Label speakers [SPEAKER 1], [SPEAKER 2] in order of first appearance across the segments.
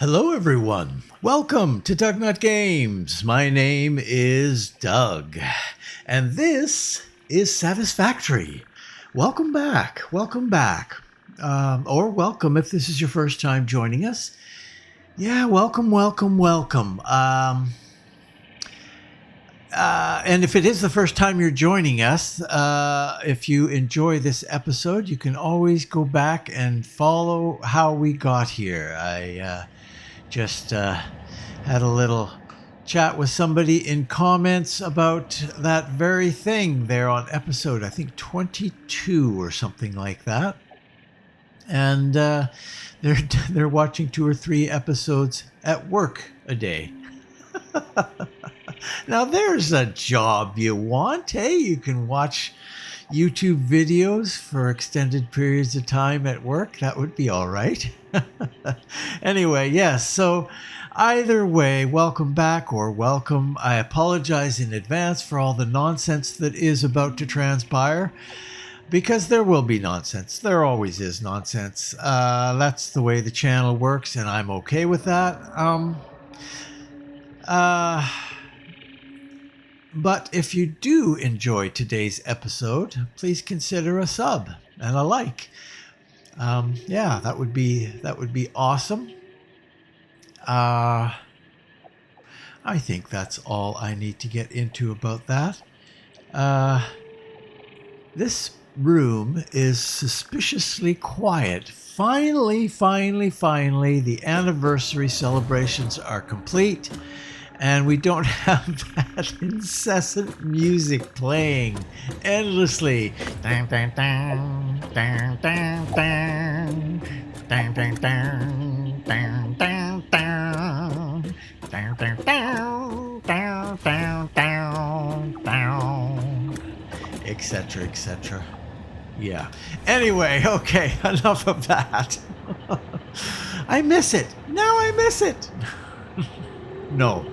[SPEAKER 1] Hello, everyone. Welcome to DougNutGames. My name is Doug, and this is Satisfactory. Welcome back. Welcome back. Or welcome if this is your first time joining us. Yeah, welcome, welcome, welcome. And if it is the first time you're joining us, if you enjoy this episode, you can always go back and follow how we got here. I just had a little chat with somebody in comments about that very thing there on episode, I think 22 or something like that. And they're watching 2 or 3 episodes at work a day. Now there's a job you want. Hey, you can watch YouTube videos for extended periods of time at work. That would be all right. Anyway, yes. So either way, welcome back or welcome. I apologize in advance for all the nonsense that is about to transpire, because there will be nonsense. There always is nonsense. That's the way the channel works, and I'm okay with that. But if you do enjoy today's episode, please consider a sub and a like. Yeah, that would be awesome. I think that's all I need to get into about that. This room is suspiciously quiet. Finally, the anniversary celebrations are complete. And we don't have that incessant music playing endlessly. Dang, dang, dang, dang, dang, dang, dang, dang, dang, dang, dang, dang, dang, dang, dang, dang, dang, dang, etc., etc. Yeah. Anyway, okay, enough of that. I miss it. Now I miss it. No,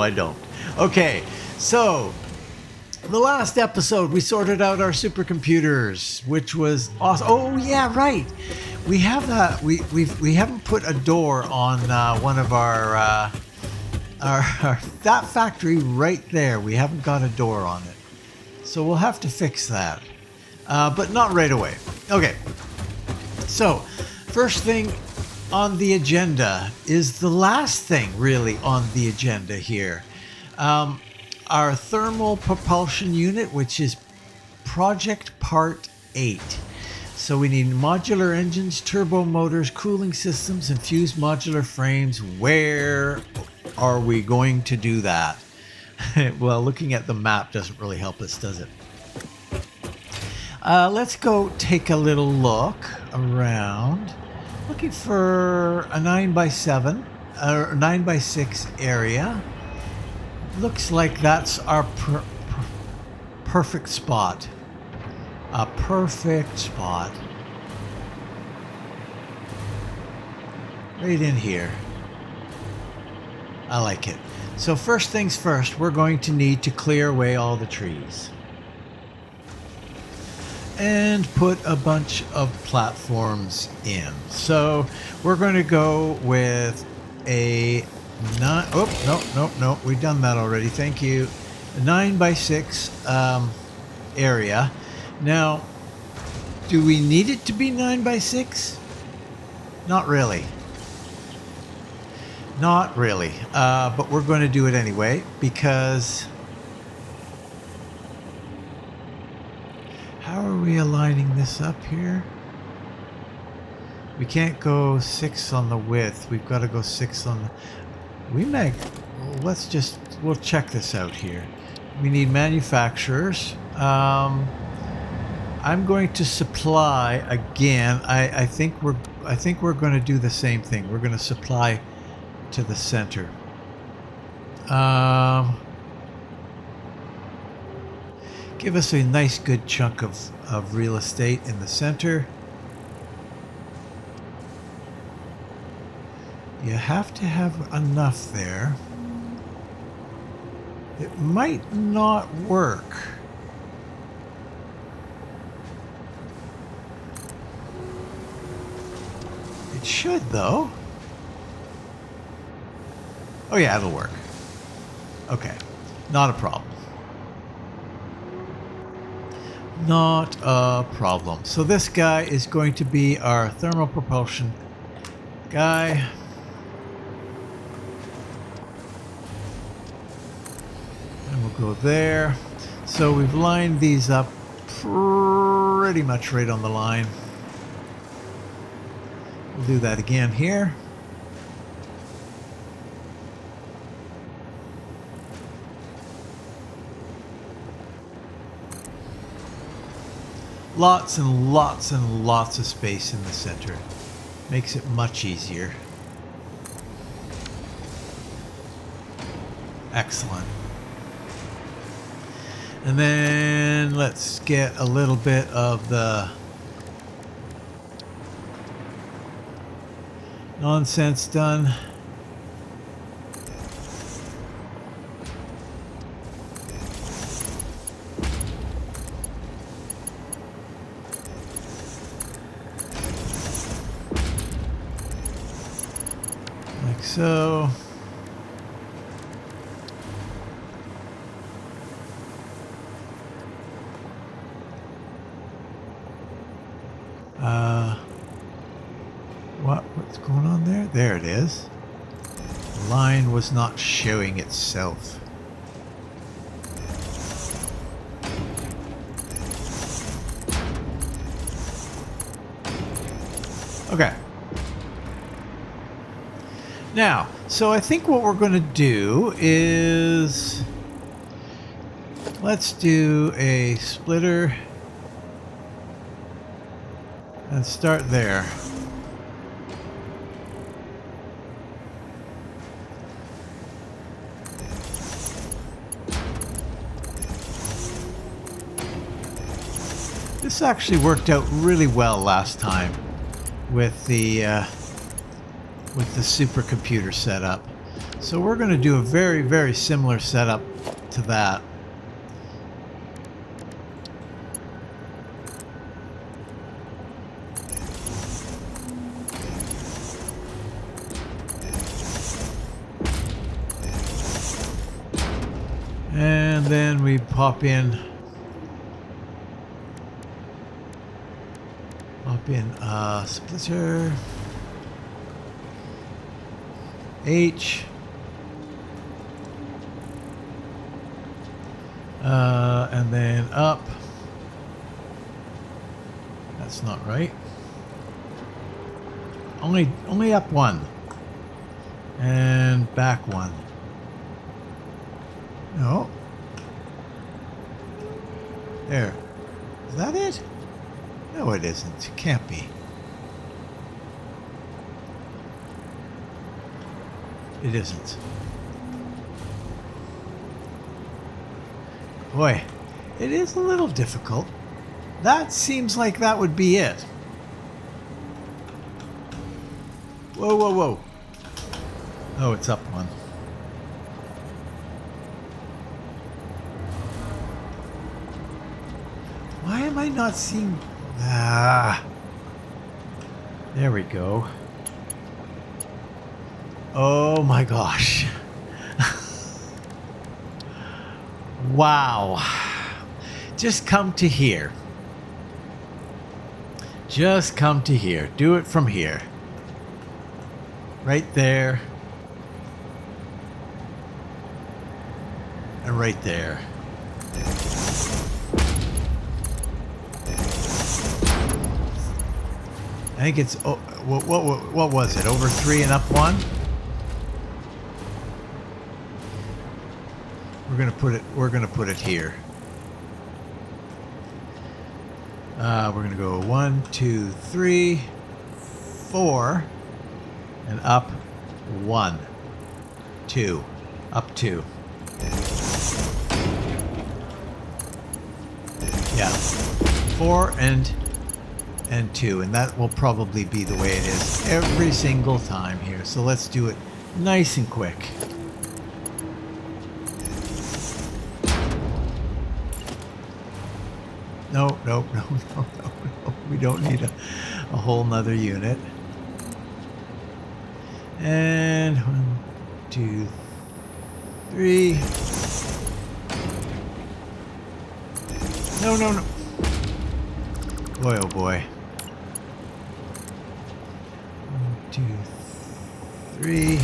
[SPEAKER 1] I don't. Okay, so the last episode we sorted out our supercomputers, which was awesome. Oh yeah, right. We have that. We haven't put a door on one of our that factory right there. We haven't got a door on it, so we'll have to fix that, but not right away. Okay. So first thing on the agenda is the last thing really on the agenda here. Our thermal propulsion unit, which is project part 8. So we need modular engines, turbo motors, cooling systems, and fused modular frames. Where are we going to do that? Well, looking at the map doesn't really help us, does it? Let's go take a little look around. Looking for a 9x7 or 9x6 area. Looks like that's our perfect spot. A perfect spot. Right in here. I like it. So first things first, we're going to need to clear away all the trees and put a bunch of platforms in. So we're going to go with a 9. Oh, no. We've done that already. Thank you. A 9x6 area. Now, do we need it to be 9x6? Not really. Not really. But we're going to do it anyway because how are we aligning this up here? We can't go 6 on the width. We've got to go 6 on the... we'll check this out here. We need manufacturers. I'm going to supply again. I think we're going to do the same thing. We're going to supply to the center. Give us a nice good chunk of real estate in the center. You have to have enough there. It might not work. It should, though. Oh yeah, it'll work. Okay, not a problem. Not a problem. So this guy is going to be our thermal propulsion guy. And we'll go there. So we've lined these up pretty much right on the line. We'll do that again here. Lots and lots and lots of space in the center. Makes it much easier. Excellent. And then let's get a little bit of the nonsense done. Like so. What's going on there? There it is. The line was not showing itself. Okay. Now, so I think what we're going to do is let's do a splitter and start there. This actually worked out really well last time with the supercomputer setup. So we're going to do a very, very similar setup to that. And then we pop in splitter H, and then up. That's not right. Only up one, and back one. No. There. Is that it? No, it isn't. It can't be. It isn't. Boy, it is a little difficult. That seems like that would be it. Whoa, whoa, whoa. Oh, it's up one. Why am I not seeing... Ah. There we go. Oh my gosh. Wow. Just come to here. Just come to here. Do it from here. Right there. And right there. I think it's... Oh, what was it? Over 3 and up 1? We're gonna put it here. We're gonna go 1, 2, 3, 4, and up 1, 2, up 2. Yeah, 4 and 2, and that will probably be the way it is every single time here. So let's do it nice and quick. No. We don't need a whole nother unit. And 2, 3. No, no, no. Boy, oh boy. 1, 2, 3.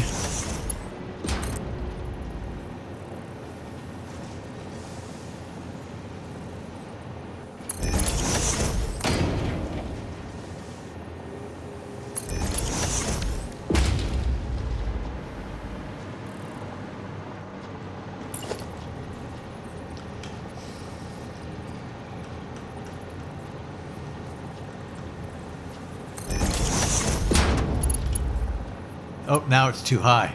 [SPEAKER 1] Oh, now it's too high.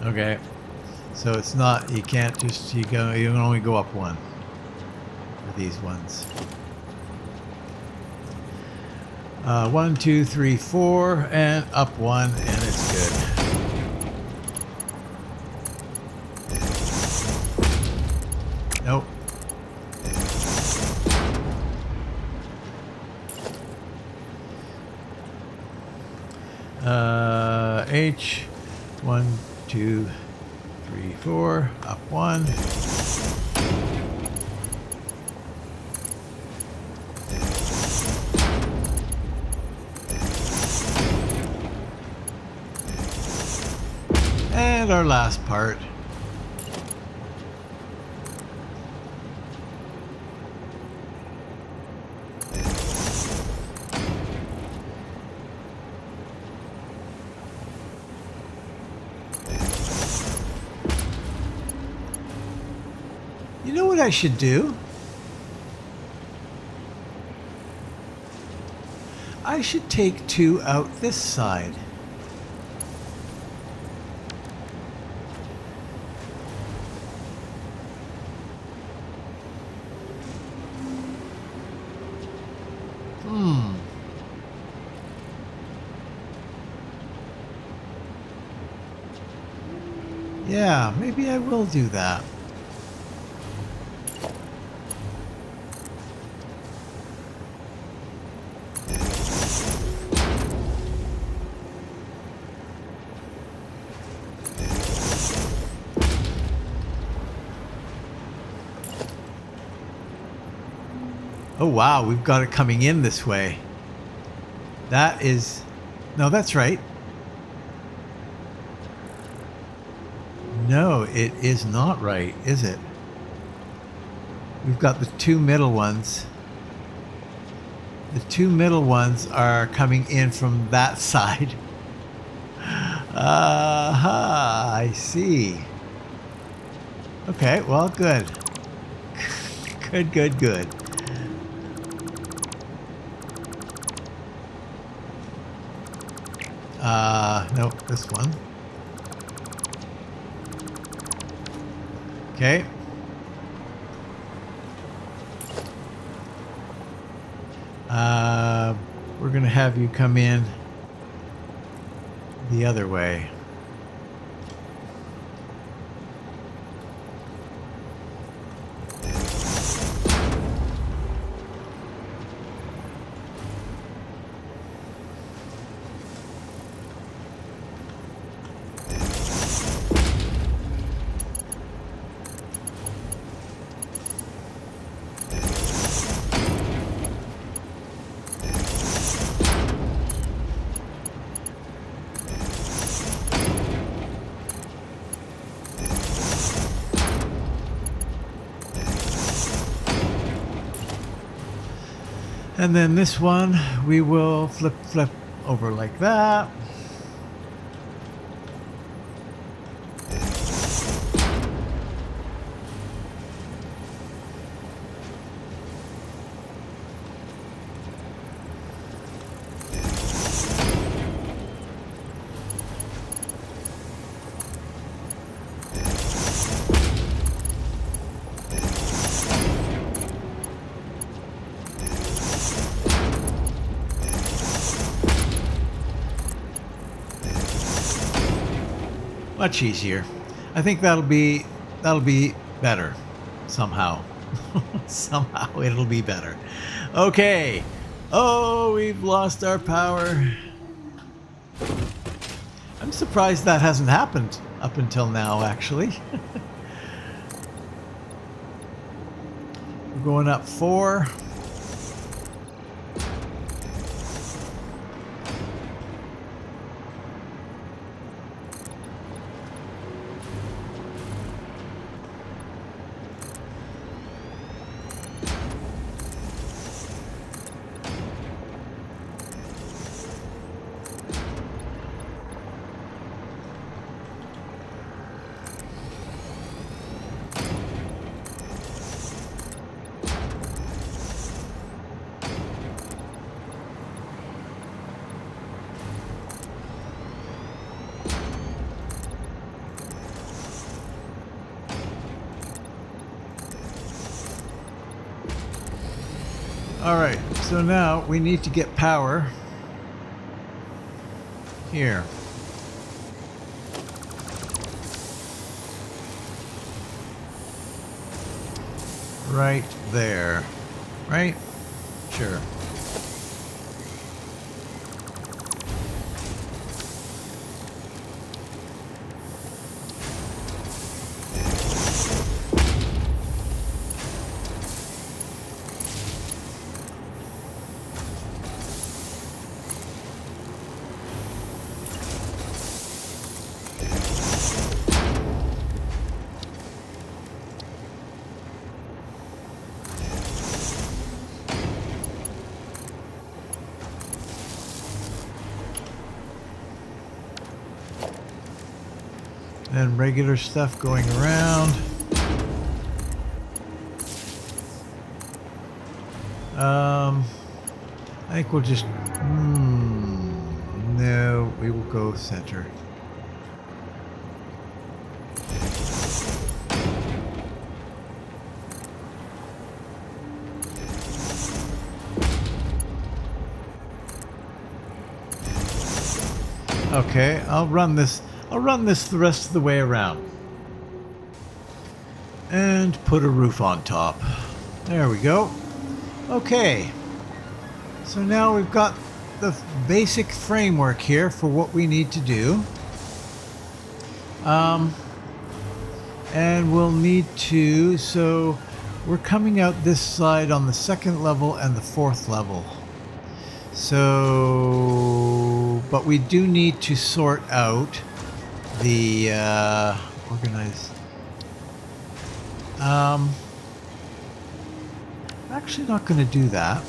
[SPEAKER 1] Okay. So it's not, you can't just, you can only go up one for these ones. 1, 2, 3, 4, and up one, and it's good. Nope. H, 1, 2, 3, 4, up one. And our last part. You know what I should do? I should take 2 out this side. Yeah, maybe I will do that. Oh wow, we've got it coming in this way. That is... No, that's right. No, it is not right, is it? We've got the 2 middle ones. The 2 middle ones are coming in from that side. Aha, I see. Okay, well, good. Good, good, good. Nope, this one. Okay. We're gonna have you come in the other way. And then this one, we will flip over like that. Much easier. I think that'll be better somehow. Somehow it'll be better. Okay. Oh, we've lost our power. I'm surprised that hasn't happened up until now, actually. We're going up 4. Alright, so now we need to get power here. Right there. Right? Sure. And regular stuff going around. I think we'll just... no, we will go center. Okay, I'll run this the rest of the way around. And put a roof on top. There we go. Okay. So now we've got the basic framework here for what we need to do. And we'll need to, so we're coming out this side on the 2nd level and the 4th level. So, but we do need to sort out the organize. I'm actually not going to do that.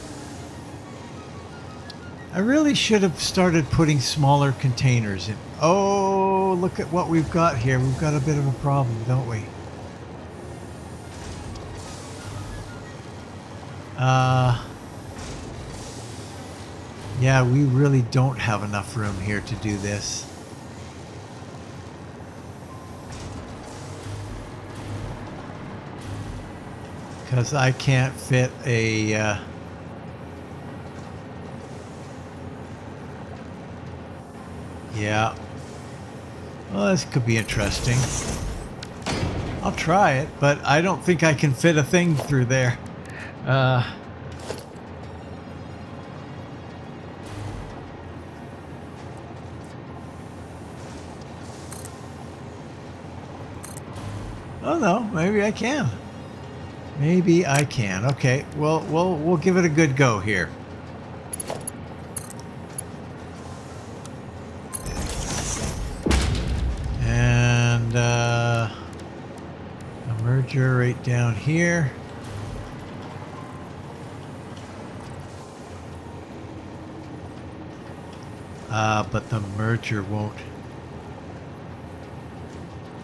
[SPEAKER 1] I really should have started putting smaller containers in. Oh, look at what we've got here. We've got a bit of a problem, don't we? Yeah, we really don't have enough room here to do this. Because I can't fit a... yeah. Well, this could be interesting. I'll try it, but I don't think I can fit a thing through there. Oh no, maybe I can. Maybe I can. Okay, well, we'll give it a good go here. And a merger right down here. But the merger won't.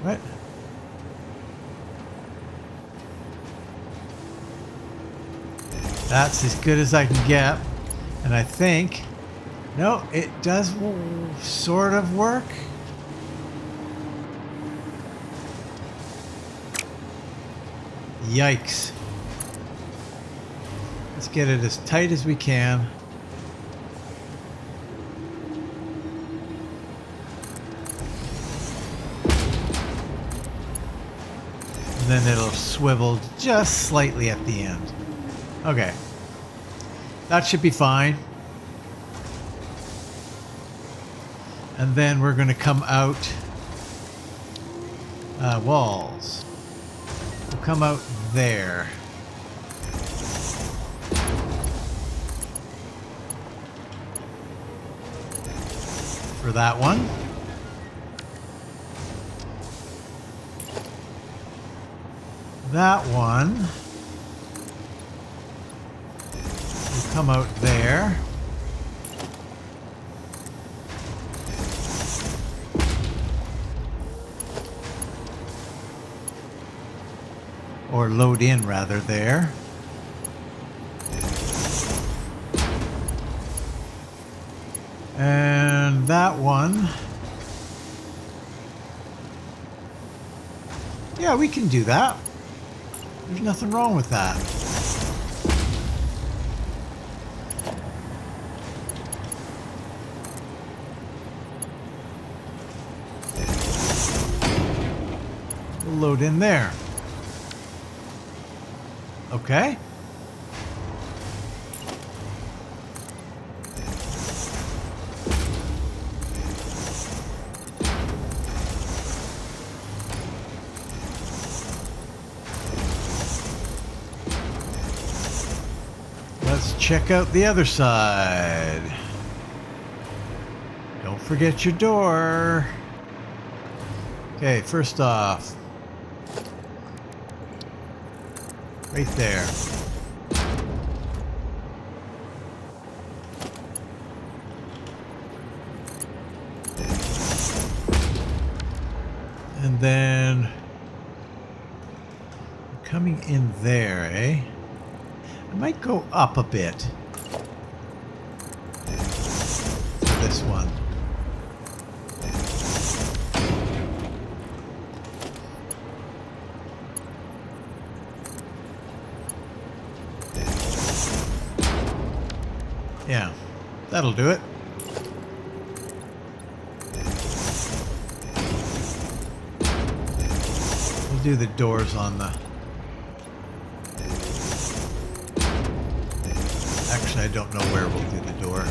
[SPEAKER 1] What? That's as good as I can get. And I think, no, it does sort of work. Yikes. Let's get it as tight as we can. And then it'll swivel just slightly at the end. Okay. That should be fine. And then we're going to come out Walls. We'll come out there. For that one. That one will come out there. Or load in rather there. And that one. Yeah, we can do that. There's nothing wrong with that. We'll load in there. Okay. Let's check out the other side. Don't forget your door. Okay, first off, right there. And then coming in there, eh? I might go up a bit for this one. Yeah, that'll do it. We'll do the doors on the... Actually, I don't know where we'll do the door.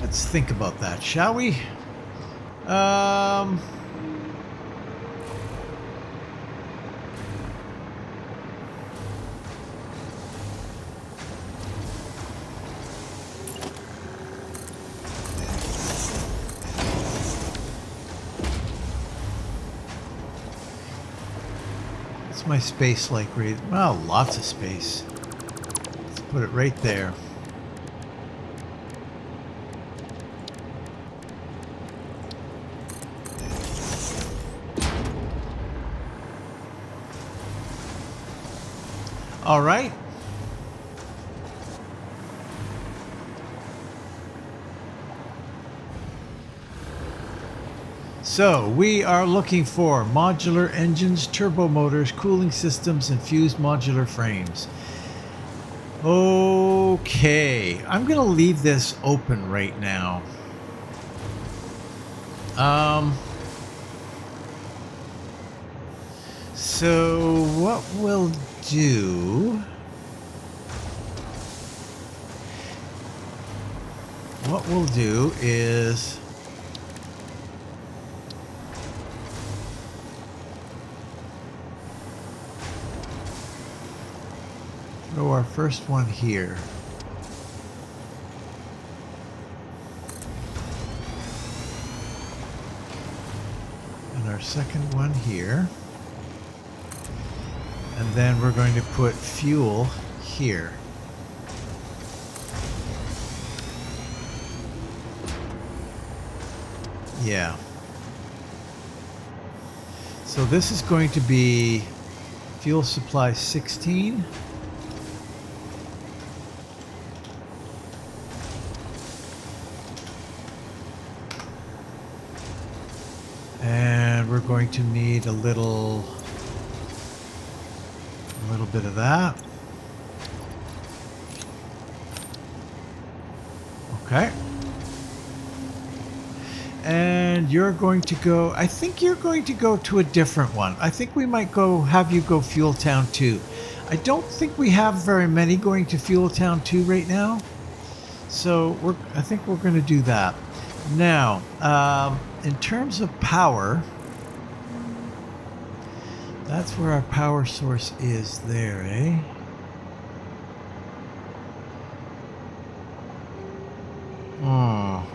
[SPEAKER 1] Let's think about that, shall we? What's my space like? Well, lots of space. Let's put it right there. All right. So we are looking for modular engines, turbo motors, cooling systems, and fused modular frames. Okay, I'm going to leave this open right now. So what we'll do... is... throw our first one here. And our second one here. And then we're going to put fuel here. Yeah. So this is going to be fuel supply 16. And we're going to need a little bit of that. Okay. And you're going to go, I think you're going to go to a different one. I think we might have you go Fuel Town 2. I don't think we have very many going to Fuel Town 2 right now. So I think we're going to do that. Now, in terms of power, That's where our power source is there, eh? Oh.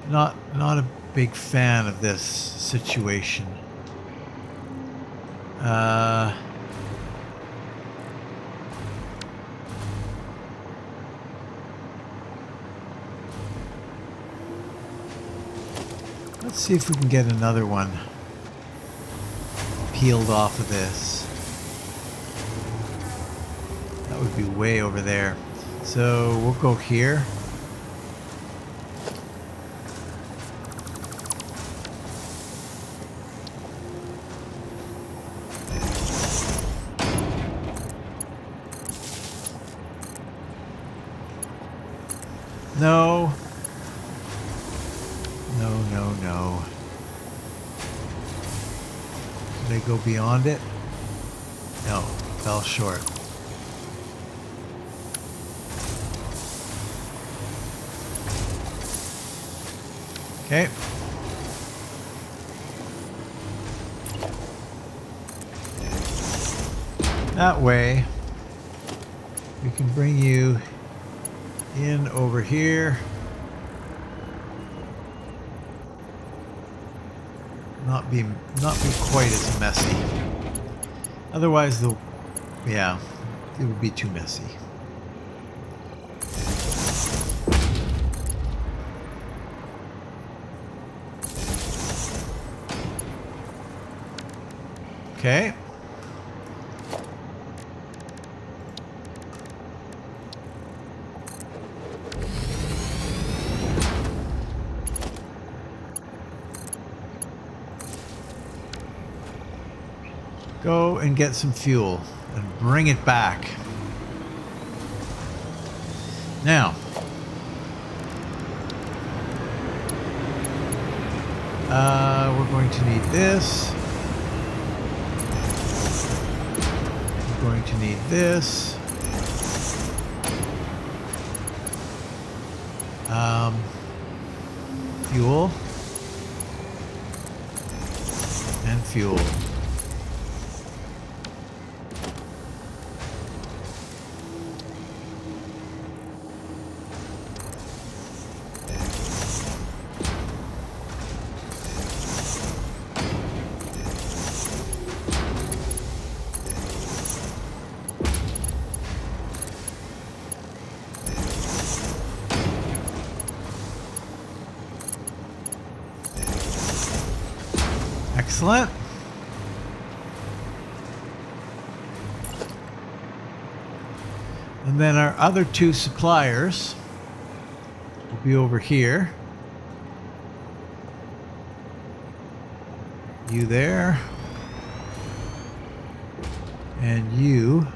[SPEAKER 1] Not a big fan of this situation. Let's see if we can get another one peeled off of this. That would be way over there. So we'll go here. No. No, no, no. Did they go beyond it? No, fell short. Okay. That way, we can bring you in over here. Not be quite as messy. Otherwise, it would be too messy. Okay. Go and get some fuel and bring it back. Now, we're going to need this. We're going to need this. Fuel. And fuel. Excellent. And then our other two suppliers will be over here. You there. And you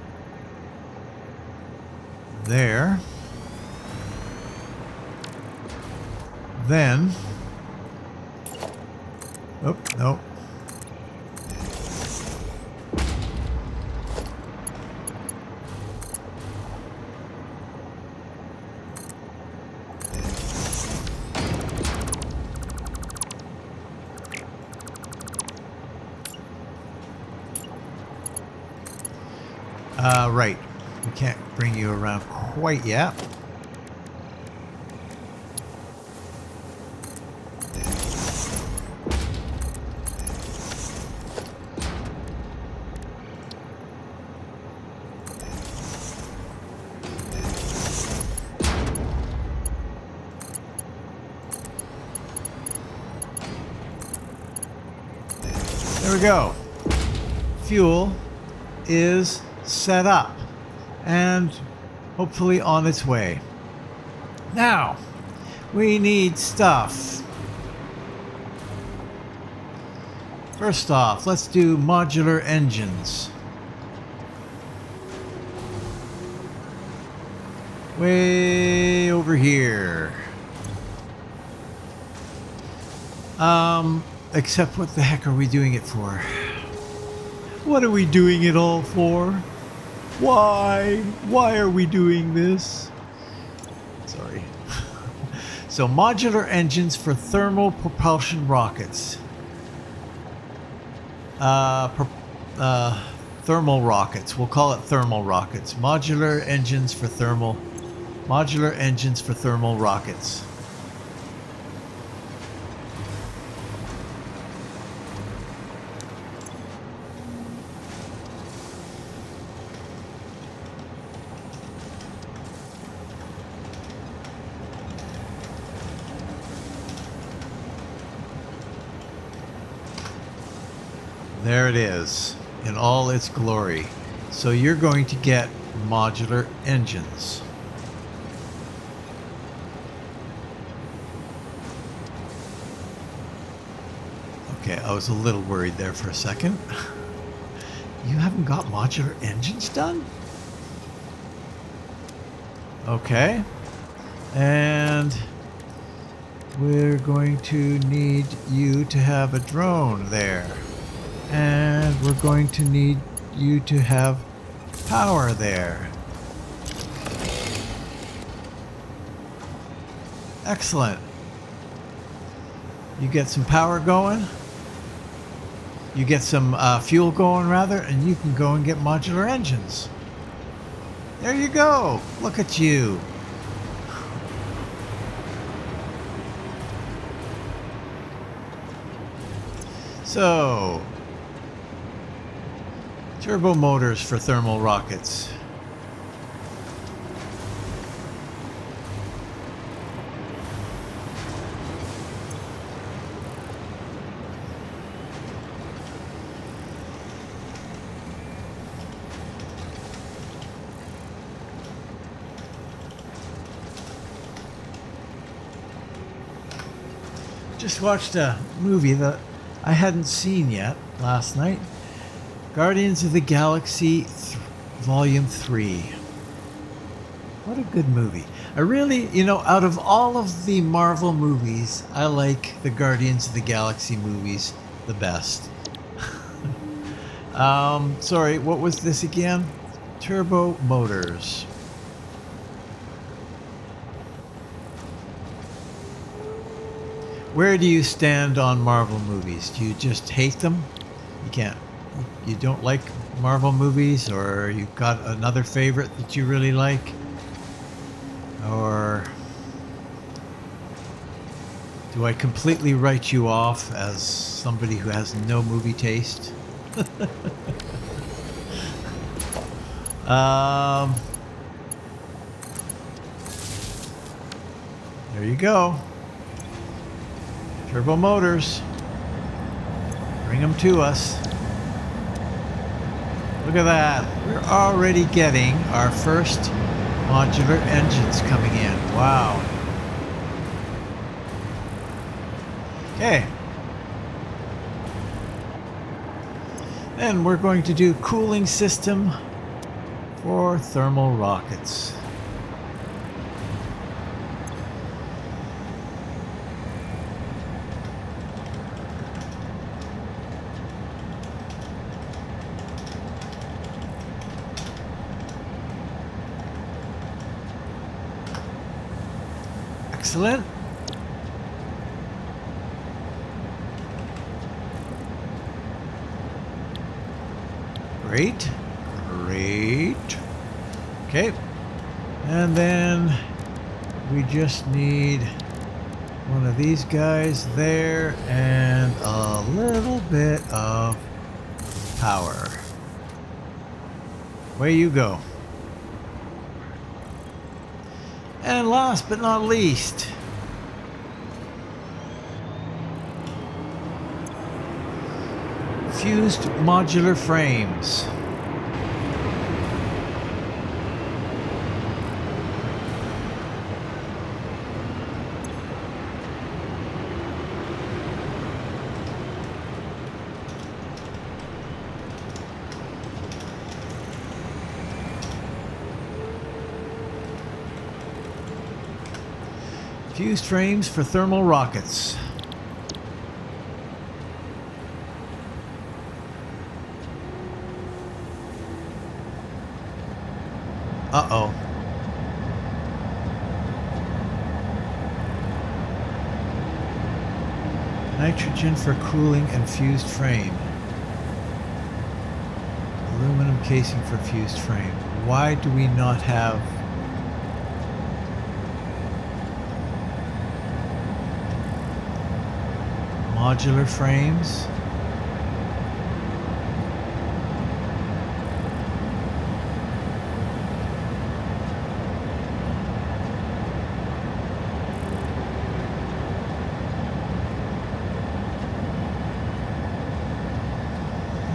[SPEAKER 1] there. Then, oh, no. Right. We can't bring you around quite yet. There we go. Fuel is set up and hopefully on its way. Now, we need stuff. First off, let's do modular engines. Way over here. Except what the heck are we doing it for? What are we doing it all for? Why? Why are we doing this? Sorry. So modular engines for thermal propulsion rockets. Thermal rockets. We'll call it thermal rockets. Modular engines for thermal rockets. There it is in all its glory. So you're going to get modular engines. Okay, I was a little worried there for a second. You haven't got modular engines done? Okay. And we're going to need you to have a drone there. And we're going to need you to have power there. Excellent. You get some power going. You get some fuel going, rather, and you can go and get modular engines. There you go. Look at you. So, turbo motors for thermal rockets. Just watched a movie that I hadn't seen yet last night. Guardians of the Galaxy Volume 3. What a good movie. I really, out of all of the Marvel movies, I like the Guardians of the Galaxy movies the best. Sorry, what was this again? Turbo motors. Where do you stand on Marvel movies? Do you just hate them? You don't like Marvel movies, or you've got another favorite that you really like? Or do I completely write you off as somebody who has no movie taste? There you go. Turbo motors. Bring them to us. Look at that. We're already getting our first modular engines coming in. Wow. Okay. Then we're going to do cooling system for thermal rockets. Excellent. Great. Okay. And then we just need one of these guys there and a little bit of power. Away you go. And last but not least, fused modular frames. Fused frames for thermal rockets. Uh-oh. Nitrogen for cooling and fused frame. Aluminum casing for fused frame. Why do we not have... modular frames?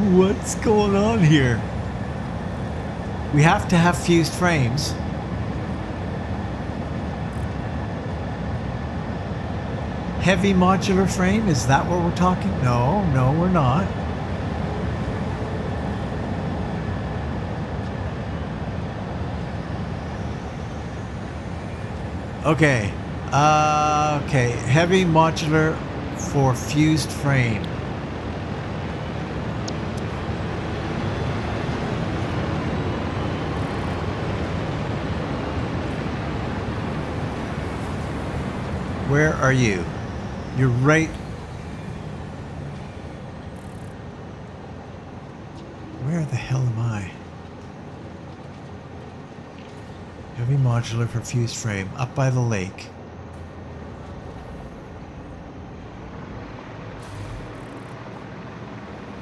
[SPEAKER 1] What's going on here? We have to have fused frames. Heavy modular frame? Is that what we're talking? No, no, we're not. Okay. Okay. Heavy modular for fused frame. Where are you? You're right. Where the hell am I? Heavy modular for fused frame. Up by the lake.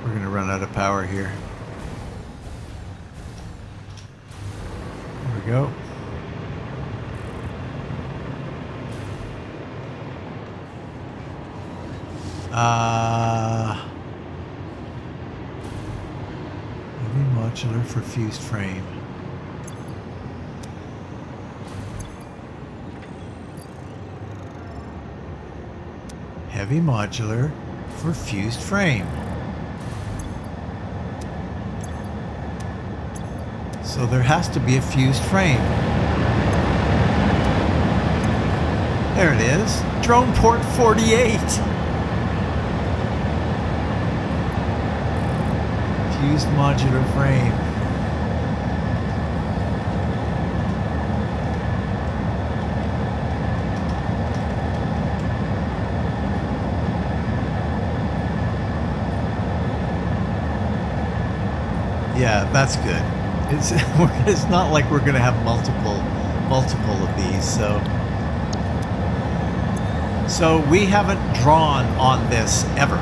[SPEAKER 1] We're gonna run out of power here. There we go. Heavy modular for fused frame. Heavy modular for fused frame. So there has to be a fused frame. There it is. Drone port 48. Fused modular frame. Yeah, that's good. It's not like we're gonna have multiple of these, so we haven't drawn on this ever.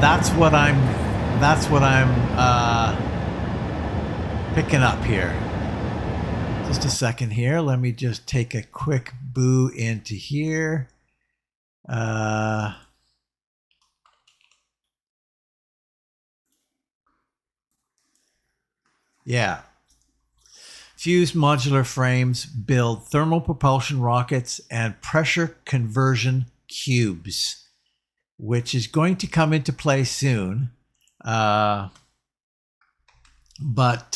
[SPEAKER 1] That's what I'm picking up here. Just a second here. Let me just take a quick boo into here. Yeah. Fused modular frames build thermal propulsion rockets and pressure conversion cubes, which is going to come into play soon, but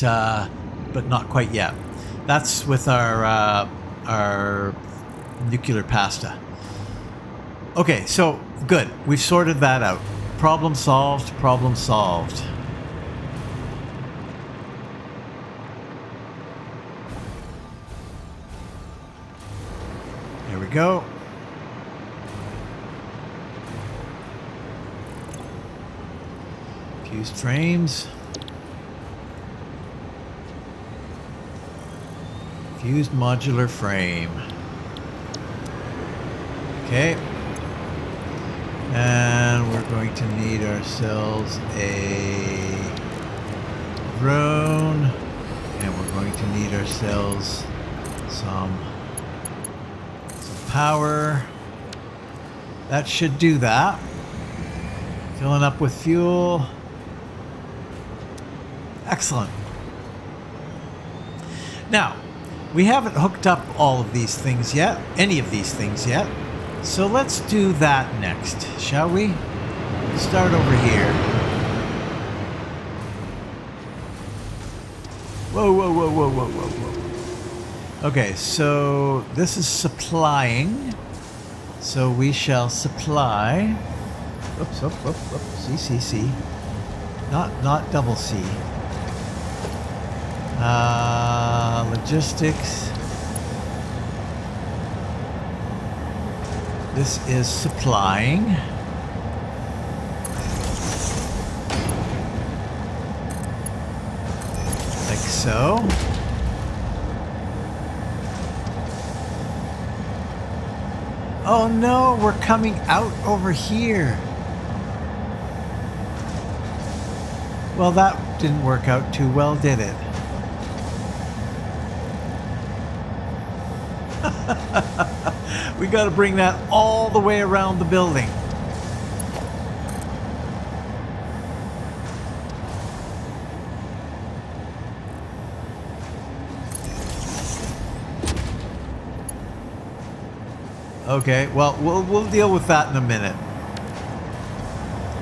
[SPEAKER 1] not quite yet. That's with our nuclear pasta. Okay, so good. We've sorted that out. Problem solved. Problem solved. There we go. Fused frames. Fused modular frame. Okay. And we're going to need ourselves a drone. And we're going to need ourselves some power. That should do that. Filling up with fuel. Excellent. Now, we haven't hooked up all of these things yet, any of these things yet. So let's do that next, shall we? Start over here. Whoa, whoa, whoa, whoa, whoa, whoa, whoa. Okay, so this is supplying. So we shall supply. Oops, oops, oops, oops. C. Not double C. Logistics. This is supplying. Like so. Oh no, we're coming out over here. Well, that didn't work out too well, did it? We got to bring that all the way around the building. Okay, well, we'll deal with that in a minute.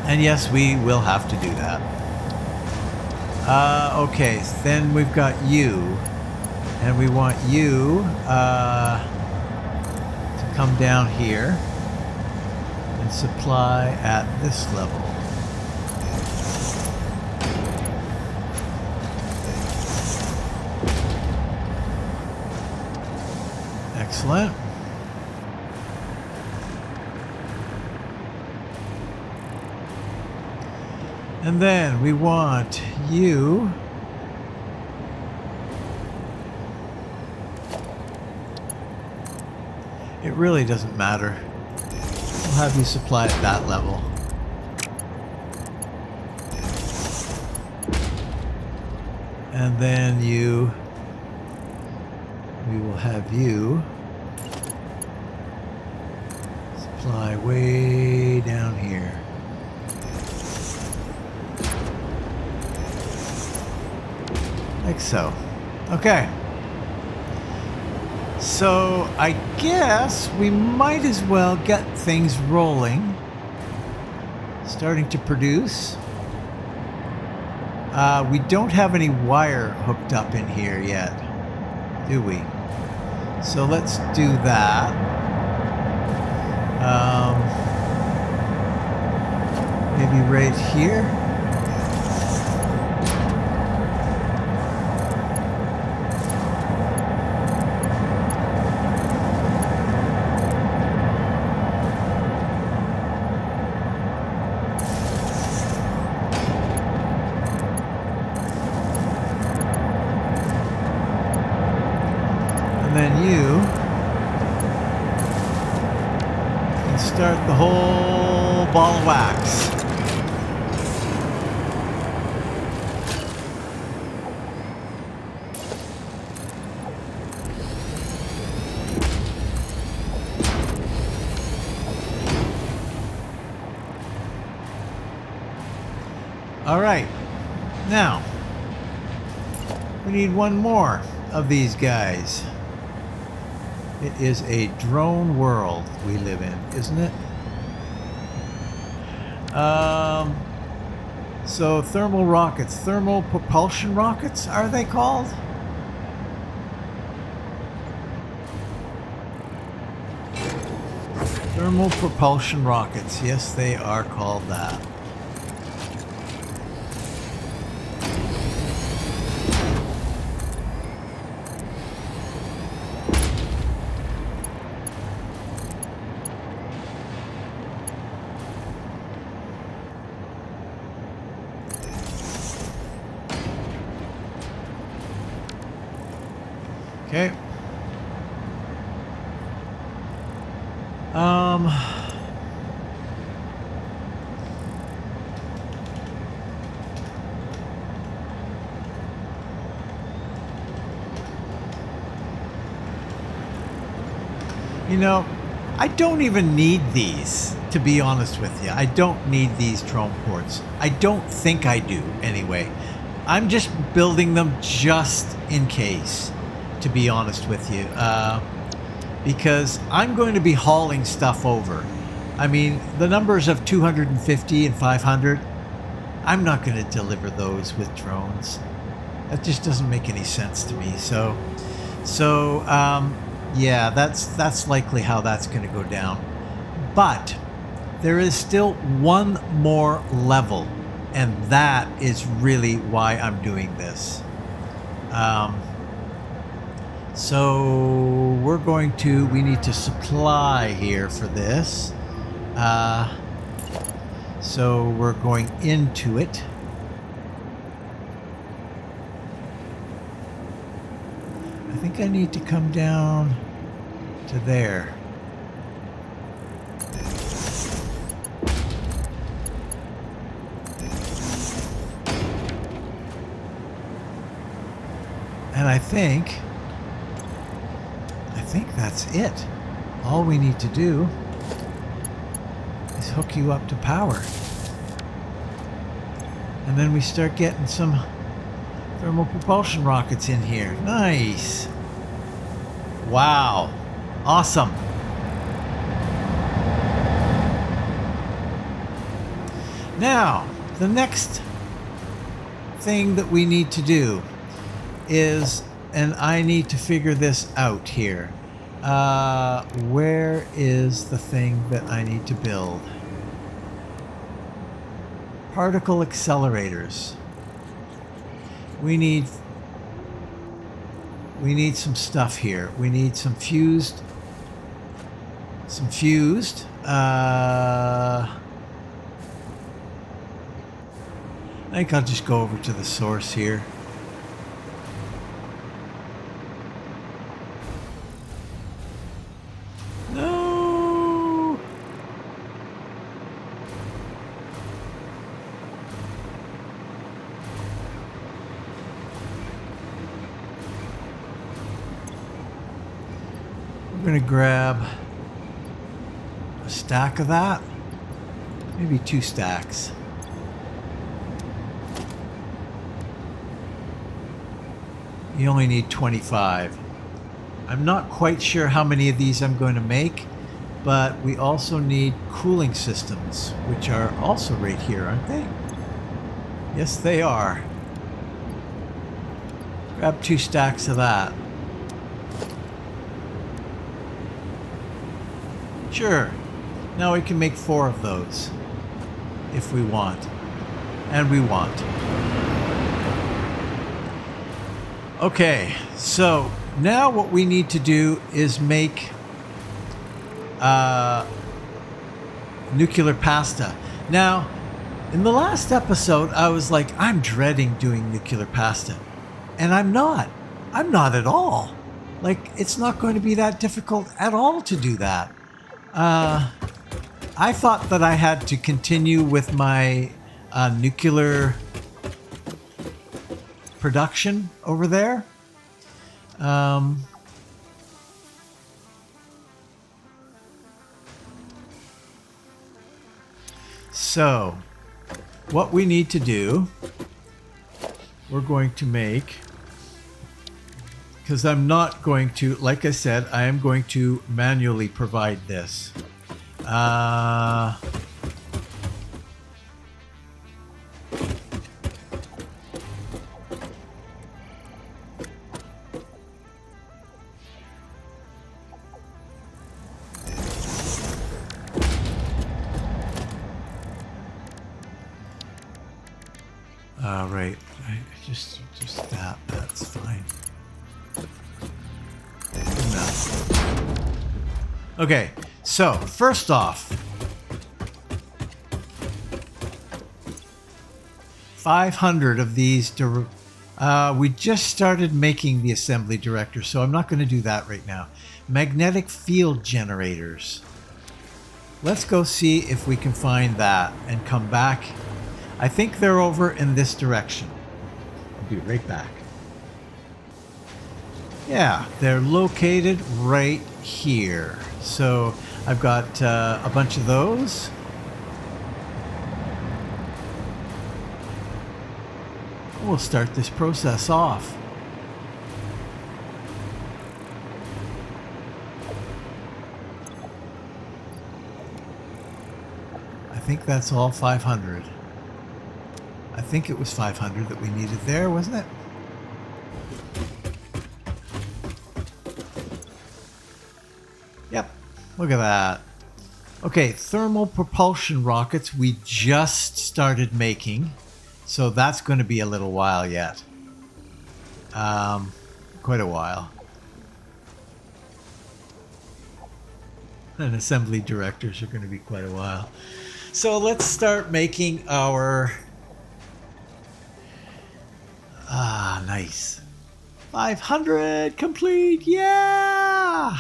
[SPEAKER 1] And yes, we will have to do that. Okay, then we've got you. And we want you to come down here and supply at this level. Excellent. And then we want you it really doesn't matter. We'll have you supply at that level. And then we will have you supply way down here. Like so. Okay. So I guess we might as well get things rolling. Starting to produce. We don't have any wire hooked up in here yet, do we? So let's do that. Maybe right here. Then you can start the whole ball of wax. All right, now we need one more of these guys. It is a drone world we live in, isn't it? So thermal rockets, thermal propulsion rockets, are they called? Thermal propulsion rockets, yes, they are called that. Okay. You know, I don't even need these, to be honest with you. I don't need these drone ports. I don't think I do, anyway. I'm just building them just in case, to be honest with you. Because I'm going to be hauling stuff over. I mean, the numbers of 250 and 500, I'm not going to deliver those with drones. That just doesn't make any sense to me. Yeah, that's likely how that's going to go down. But there is still one more level, and that is really why I'm doing this. So we need to supply here for this. So we're going into it. I think I need to come down to there. And I think that's it. All we need to do is hook you up to power. And then we start getting some thermal propulsion rockets in here. Nice. Wow. Awesome. Now, the next thing that we need to do is, and I need to figure this out here. Where is the thing that I need to build? Particle accelerators. We need some stuff here. We need some fused. I think I'll just go over to the source here. No. We're going to grab a stack of that. Maybe 2 stacks. You only need 25. I'm not quite sure how many of these I'm going to make, but we also need cooling systems, which are also right here, aren't they? Yes, they are. Grab 2 stacks of that. Sure. Now we can make 4 of those if we want. And we want. Okay, so now what we need to do is make nuclear pasta. Now, in the last episode, I was like, I'm dreading doing nuclear pasta. And I'm not. I'm not at all. Like, it's not going to be that difficult at all to do that. I thought that I had to continue with my nuclear production over there. So what we need to do, we're going to make, because I'm not going to, like I said, I am going to manually provide this. Right. Just that. That's fine. Enough. Okay. So first off, 500 of these. We just started making the assembly director, so I'm not going to do that right now. Magnetic field generators. Let's go see if we can find that and come back. I think they're over in this direction. I'll be right back. Yeah, they're located right here. So I've got a bunch of those. We'll start this process off. I think that's all 500. I think it was 500 that we needed there, wasn't it? Yep, look at that. Okay, thermal propulsion rockets we just started making, so that's going to be a little while yet. Quite a while. and assembly directors are going to be quite a while. So let's start making our... nice. 500 complete, yeah!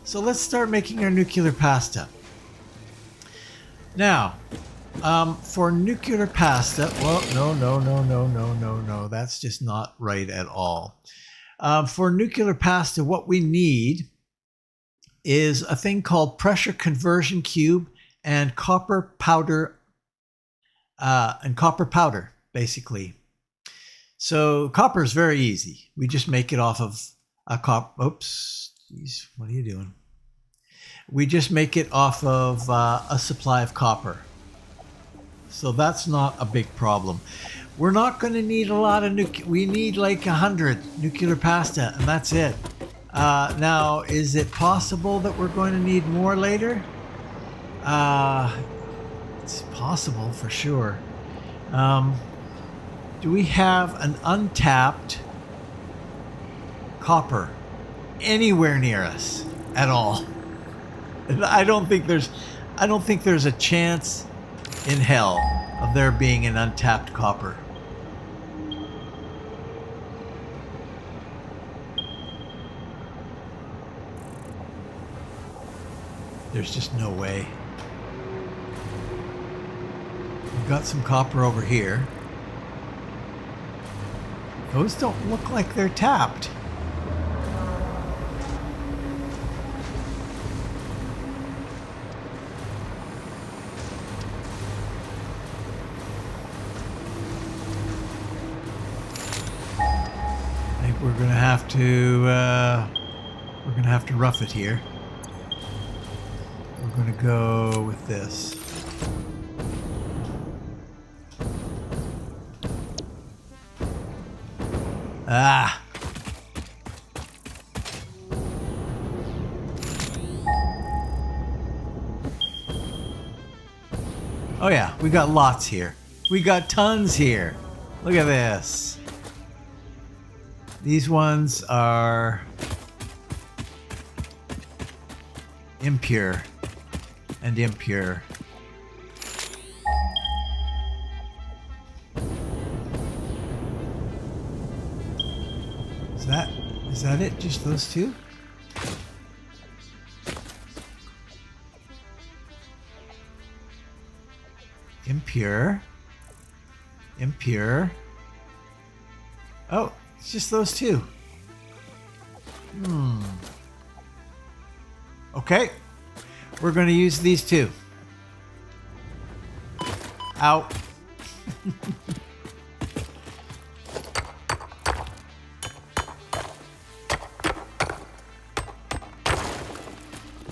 [SPEAKER 1] So let's start making our nuclear pasta. Now, for nuclear pasta, well, no, that's just not right at all. For nuclear pasta, what we need is a thing called pressure conversion cube and copper powder, basically. So copper is very easy. We just make it off of a oops, geez, what are you doing? We just make it off of a supply of copper. So that's not a big problem. We're not going to need a lot of we need like 100 nuclear pasta, and that's it. Now, is it possible that we're going to need more later? It's possible for sure. Do we have an untapped copper anywhere near us at all? I don't think there's a chance in hell of there being an untapped copper. There's just no way. We've got some copper over here. Those don't look like they're tapped. I think we're gonna have to rough it here. We're gonna go with this. Ah! Oh yeah, we got lots here. We got tons here. Look at this. These ones are impure and impure. Is that it? Just those two? Impure. Impure. Oh, it's just those two. Okay. We're going to use these two. Ow.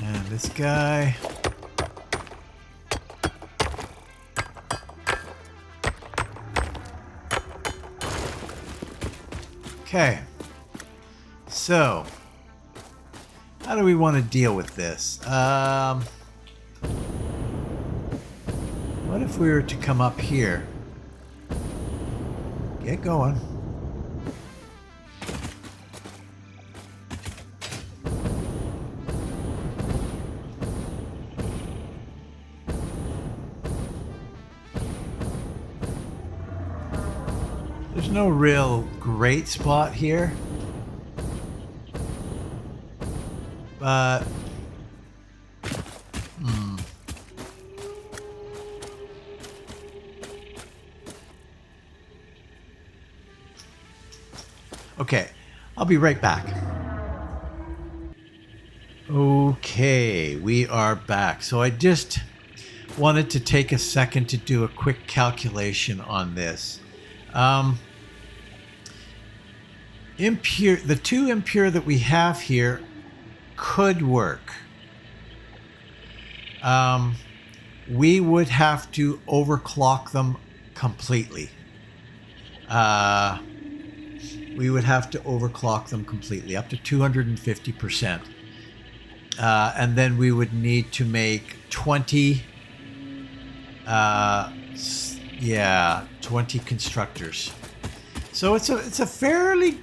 [SPEAKER 1] And this guy. Okay. So, how do we want to deal with this? What if we were to come up here? Get going. There's no real great spot here, but okay, I'll be right back. Okay, we are back. So I just wanted to take a second to do a quick calculation on this. Impure, the two impure that we have here could work. We would have to overclock them completely. We would have to overclock them completely, up to 250%. And then we would need to make 20, 20 constructors. So it's a fairly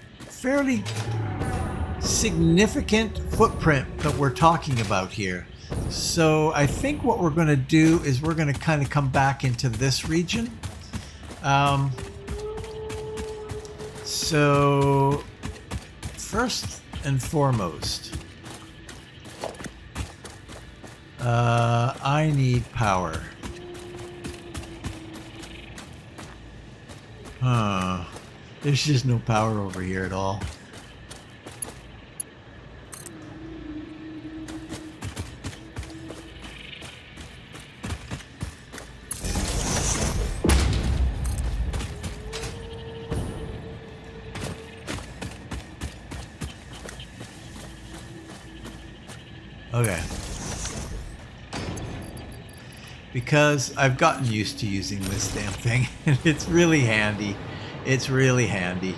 [SPEAKER 1] significant footprint that we're talking about here. So I think what we're going to do is we're going to kind of come back into this region. So first and foremost, I need power. There's just no power over here at all. Okay. Because I've gotten used to using this damn thing. It's really handy. It's really handy.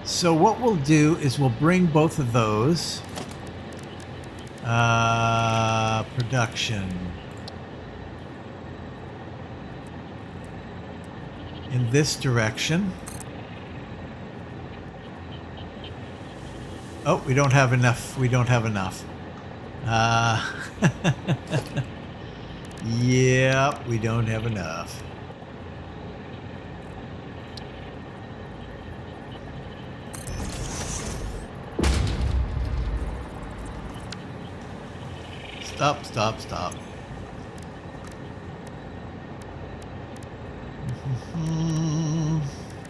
[SPEAKER 1] So what we'll do is we'll bring both of those. Production. In this direction. Oh, we don't have enough. We don't have enough. Yep, we don't have enough. Stop, stop, stop.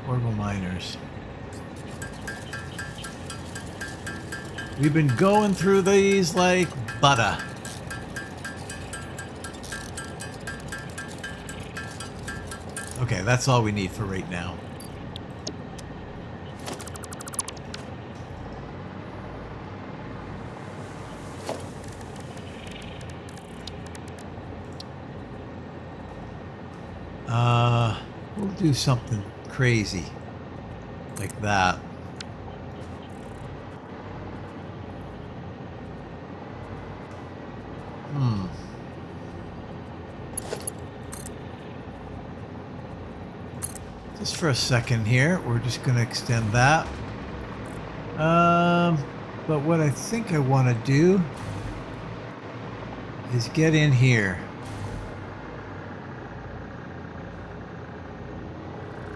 [SPEAKER 1] Orbital miners. We've been going through these like butter. Okay, that's all we need for right now. We'll do something crazy like that. Just for a second here, we're just going to extend that. But what I think I want to do is get in here.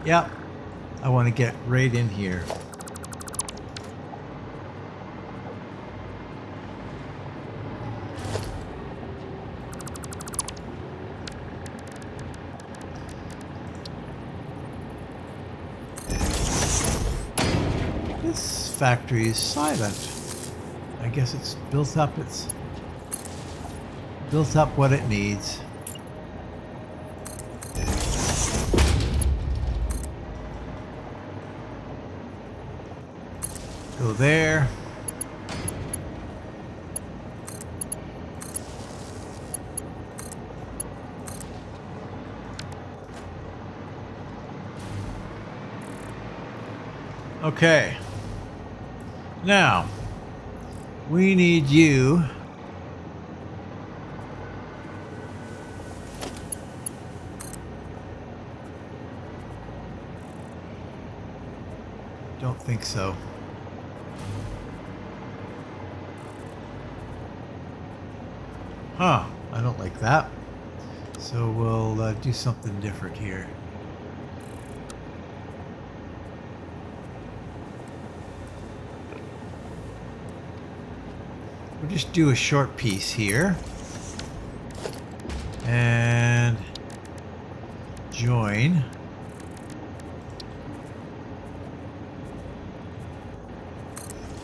[SPEAKER 1] Yep, I want to get right in here. This factory is silent. I guess it's built up. It's built up what it needs. Go there. Okay. Now, we need you don't think so. Huh, I don't like that. So we'll do something different here. We'll just do a short piece here. And join.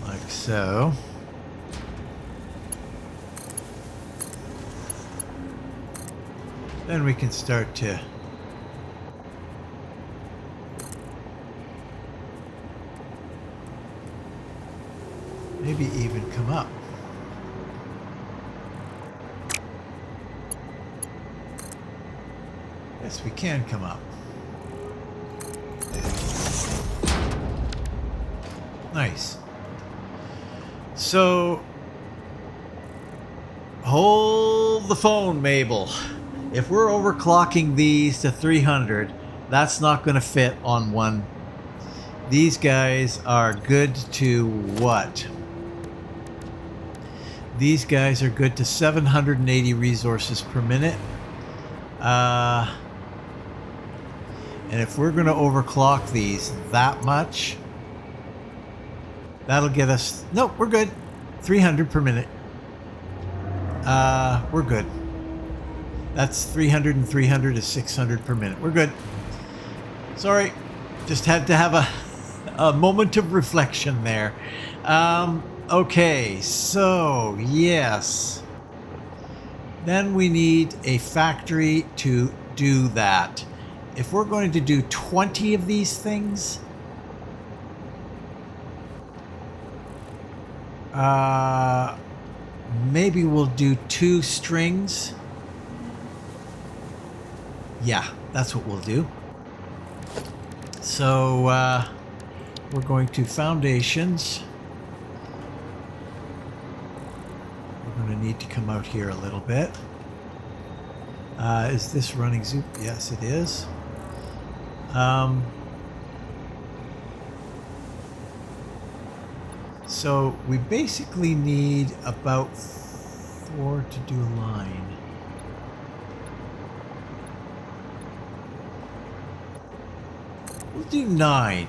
[SPEAKER 1] Like so. Then we can start to maybe even come up. Yes, we can come up. Nice. So, hold the phone, Mabel. If we're overclocking these to 300, that's not going to fit on one. These guys are good to what? These guys are good to 780 resources per minute. And if we're going to overclock these that much, that'll get us... Nope, we're good. 300 per minute. We're good. That's 300 and 300 is 600 per minute. We're good. Sorry. Just had to have a moment of reflection there. Okay, so yes. Then we need a factory to do that. If we're going to do 20 of these things, maybe we'll do 2 strings. Yeah, that's what we'll do. So we're going to foundations. We're going to need to come out here a little bit. Is this running Zoop? Yes, it is. So we basically need about 4 to do a line. We'll do 9.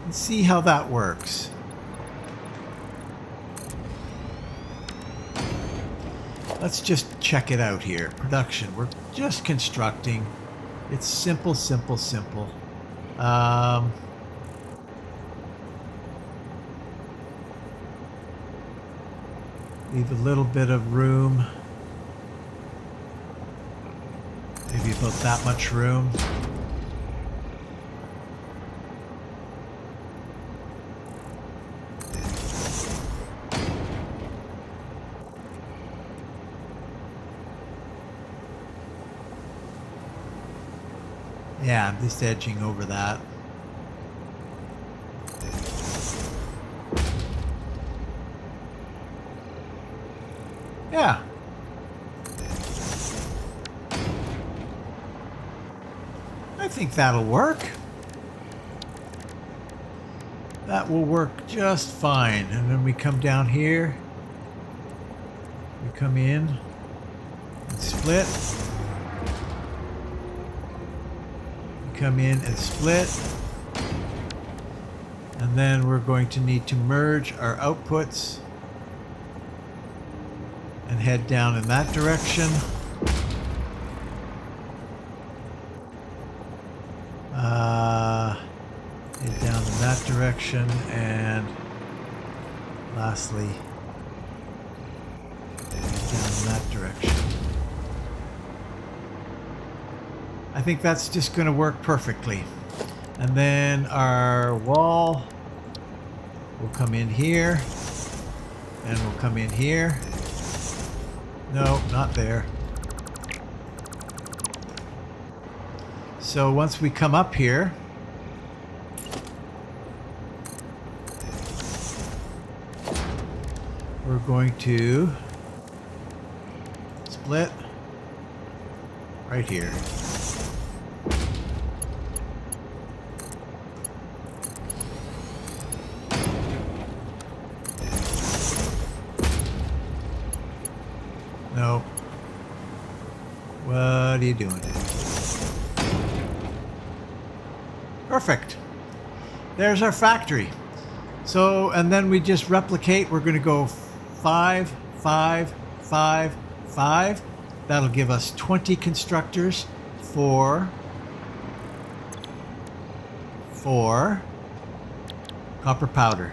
[SPEAKER 1] And see how that works. Let's just check it out here. Production. We're just constructing. It's simple, simple, simple. Leave a little bit of room. Maybe about that much room. Yeah, I'm just edging over that. Yeah. I think that'll work. That will work just fine. And then we come down here. We come in and split. We come in and split. And then we're going to need to merge our outputs and head down in that direction. Head down in that direction, and lastly, head down in that direction. I think that's just going to work perfectly. And then our wall will come in here, and we'll come in here. No, not there. So once we come up here, we're going to split right here. No. What are you doing? Perfect. There's our factory. So, and then we just replicate. We're going to go 5, 5, 5, 5. That'll give us 20 constructors for copper powder.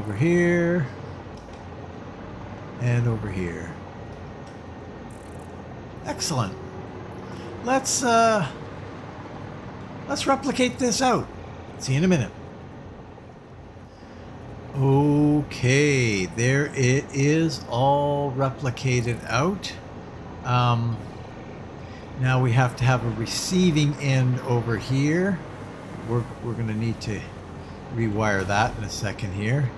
[SPEAKER 1] Over here and over here. Excellent. Let's replicate this out. See you in a minute. Okay, there it is, all replicated out. Now we have to have a receiving end over here. We're going to need to rewire that in a second here.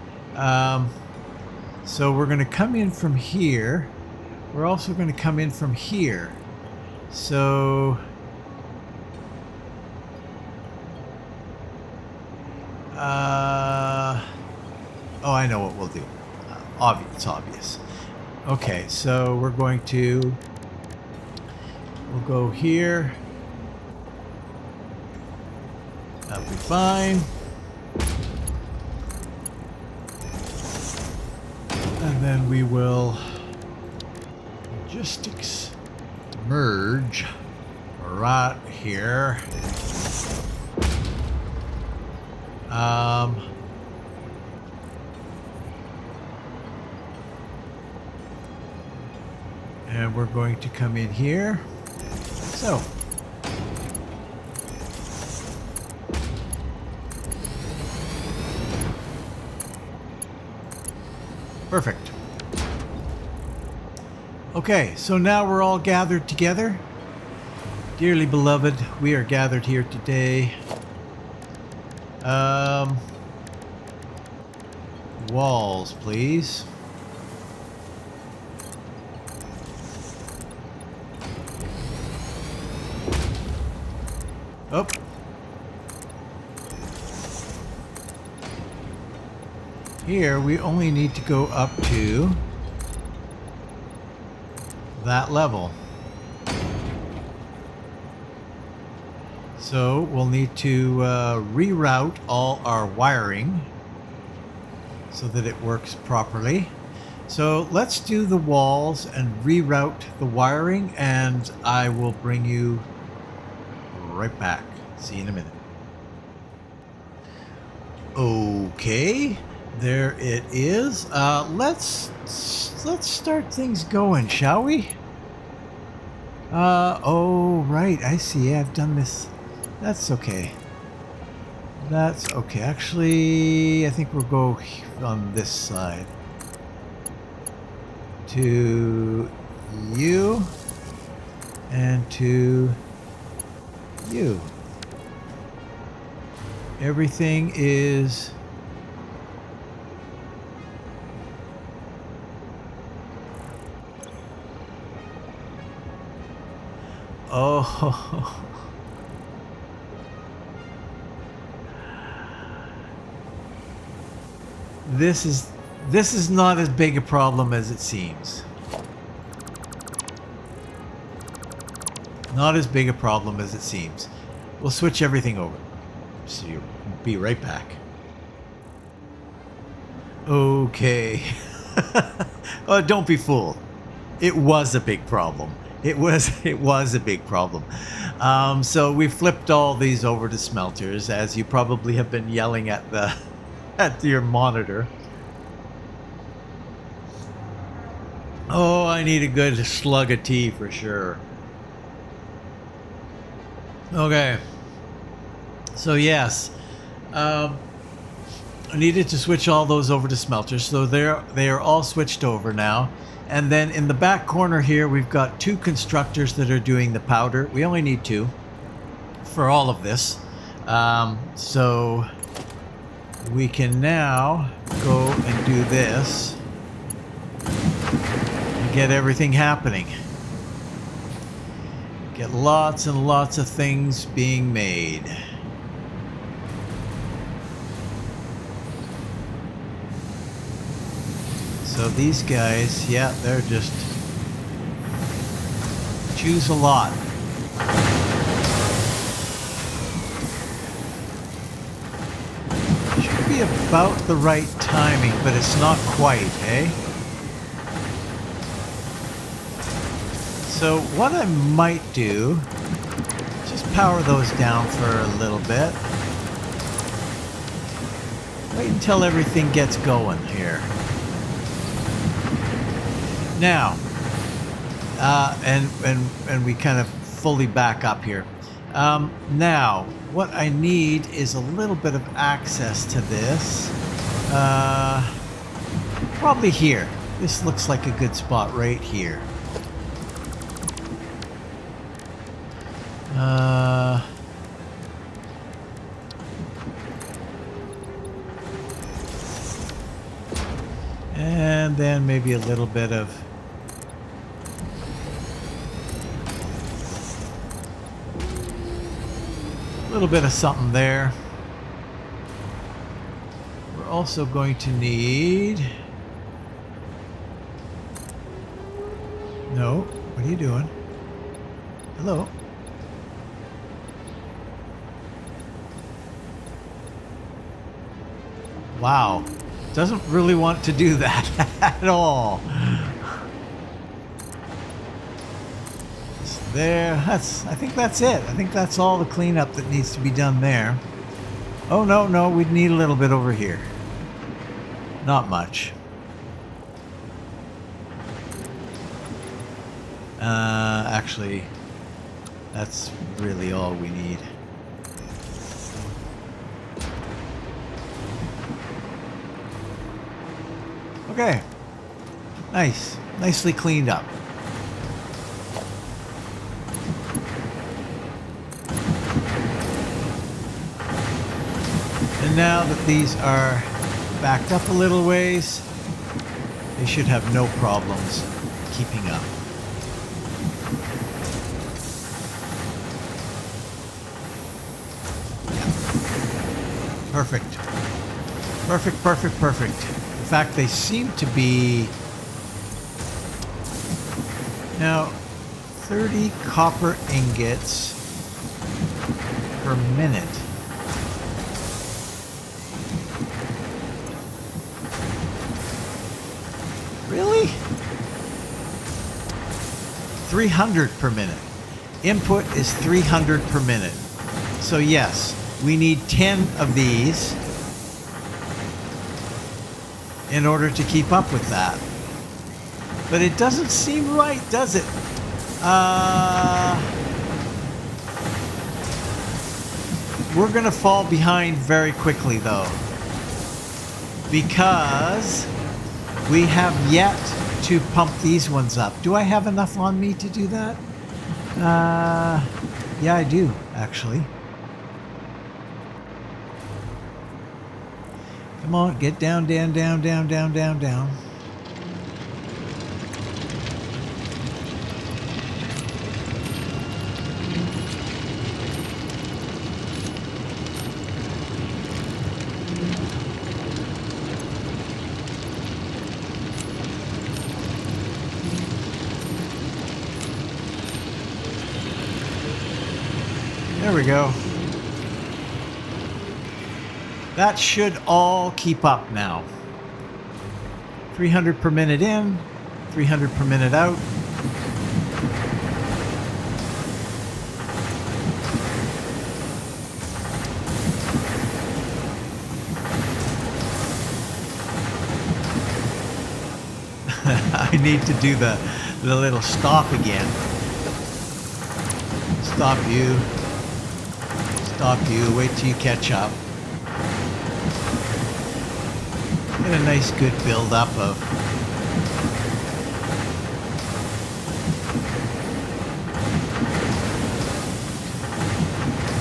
[SPEAKER 1] So we're going to come in from here. We're also going to come in from here. So Oh, I know what we'll do. It's obvious. Okay, so we're going to... We'll go here. That'll be fine. And then we will logistics merge right here. And we're going to come in here. So. Perfect. Okay, so now we're all gathered together. Dearly beloved, we are gathered here today. Walls, please. Oh. Here, we only need to go up to that level. So we'll need to reroute all our wiring so that it works properly. So let's do the walls and reroute the wiring, and I will bring you right back. See you in a minute. Okay. There it is. Let's start things going, shall we? Oh, right. I see. I've done this. That's okay. That's okay. Actually, I think we'll go on this side. To you and to you. Everything is... Oh, this is not as big a problem as it seems. Not as big a problem as it seems. We'll switch everything over. So you'll be right back. Okay. Oh, don't be fooled. It was a big problem. It was a big problem. So we flipped all these over to smelters, as you probably have been yelling at your monitor. Oh, I need a good slug of tea for sure. Okay. So yes, I needed to switch all those over to smelters. So they are all switched over now. And then in the back corner here, we've got two constructors that are doing the powder. We only need two for all of this. So we can now go and do this and get everything happening. Get lots and lots of things being made. So these guys, yeah, they're just choose a lot. Should be about the right timing, but it's not quite, eh? So what I might do, just power those down for a little bit. Wait until everything gets going here. Now, and we kind of fully back up here. Now, what I need is a little bit of access to this. Probably here. This looks like a good spot right here. And then maybe a little bit of something there. also going to need... No, what are you doing? Hello? Wow, doesn't really want to do that at all. So there, I think that's it. I think that's all the cleanup that needs to be done there. Oh, no, we'd need a little bit over here. Not much. Actually, that's really all we need. Okay. Nice. Nicely cleaned up. And now that these are backed up a little ways, they should have no problems keeping up. Perfect. Perfect, perfect, perfect. In fact, they seem to be now 30 copper ingots per minute. Really? 300 per minute. Input is 300 per minute. So yes, we need 10 of these in order to keep up with that. But it doesn't seem right, does it? We're gonna fall behind very quickly though, because we have yet to pump these ones up. Do I have enough on me to do that? Yeah, I do, actually. Come on, get down, down, down, down, down, down, down. There we go. That should all keep up now. 300 per minute in, 300 per minute out. I need to do the little stop again. Stop you. Stop you. Wait till you catch up. Get a nice good build up of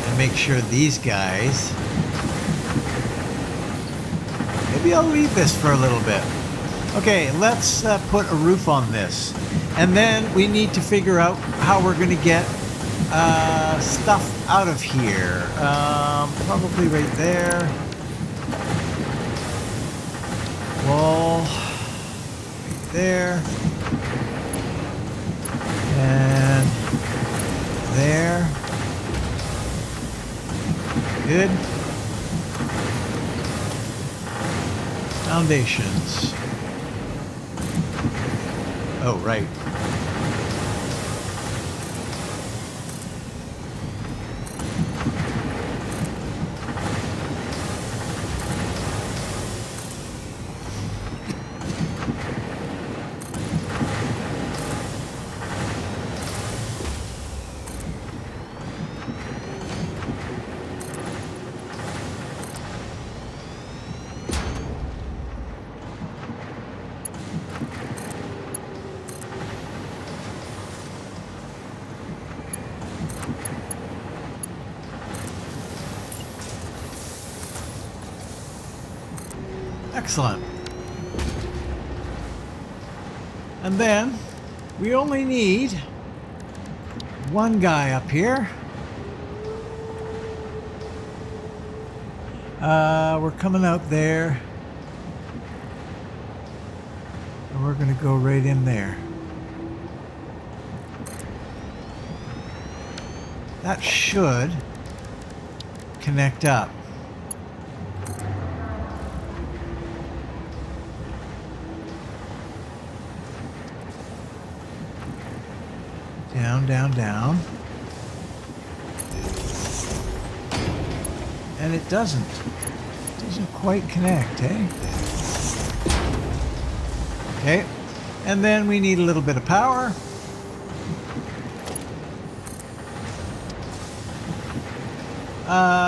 [SPEAKER 1] and make sure these guys, maybe I'll leave this for a little bit. Okay, let's put a roof on this, and then we need to figure out how we're going to get stuff out of here. Probably right there. Wall right there, and there. Good. Foundations. Oh, right. Excellent. And then we only need one guy up here. We're coming out there. And we're going to go right in there. That should connect up. Down, down, down. And it doesn't. It doesn't quite connect, eh? Okay. And then we need a little bit of power.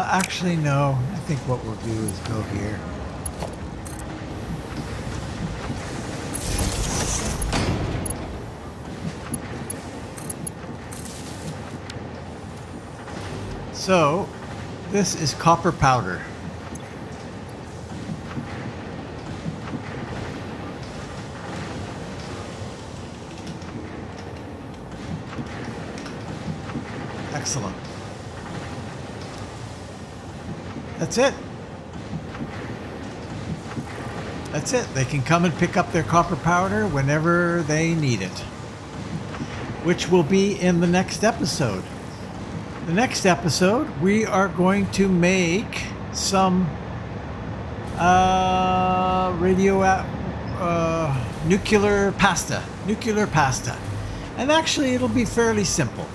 [SPEAKER 1] Actually, no. I think what we'll do is go here. So, this is copper powder. Excellent. That's it. That's it. They can come and pick up their copper powder whenever they need it, which will be in the next episode. The next episode, we are going to make some nuclear pasta. And actually, it'll be fairly simple.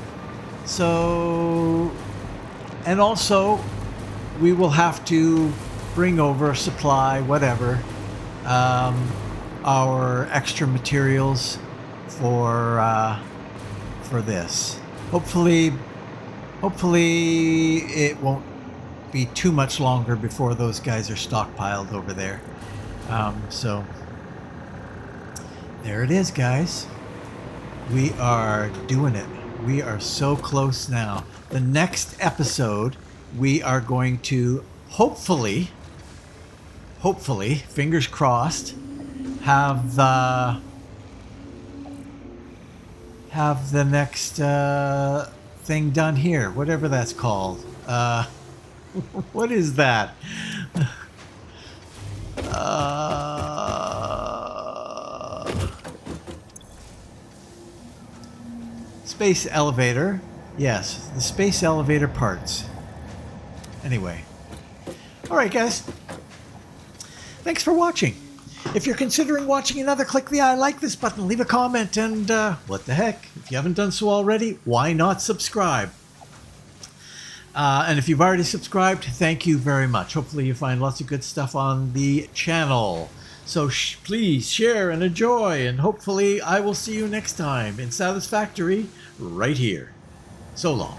[SPEAKER 1] So, and also, we will have to bring over, supply, whatever, our extra materials for this. Hopefully it won't be too much longer before those guys are stockpiled over there. So there it is, guys. We are doing it. We are so close now. The next episode, we are going to hopefully, fingers crossed, have the next thing done here, whatever that's called. What is that? Space elevator. Yes, the space elevator parts. Anyway. Alright, guys. Thanks for watching. If you're considering watching another, click the I like this button, leave a comment, and what the heck? If you haven't done so already, why not subscribe? And if you've already subscribed, thank you very much. Hopefully you find lots of good stuff on the channel. So please share and enjoy, and hopefully I will see you next time in Satisfactory right here. So long.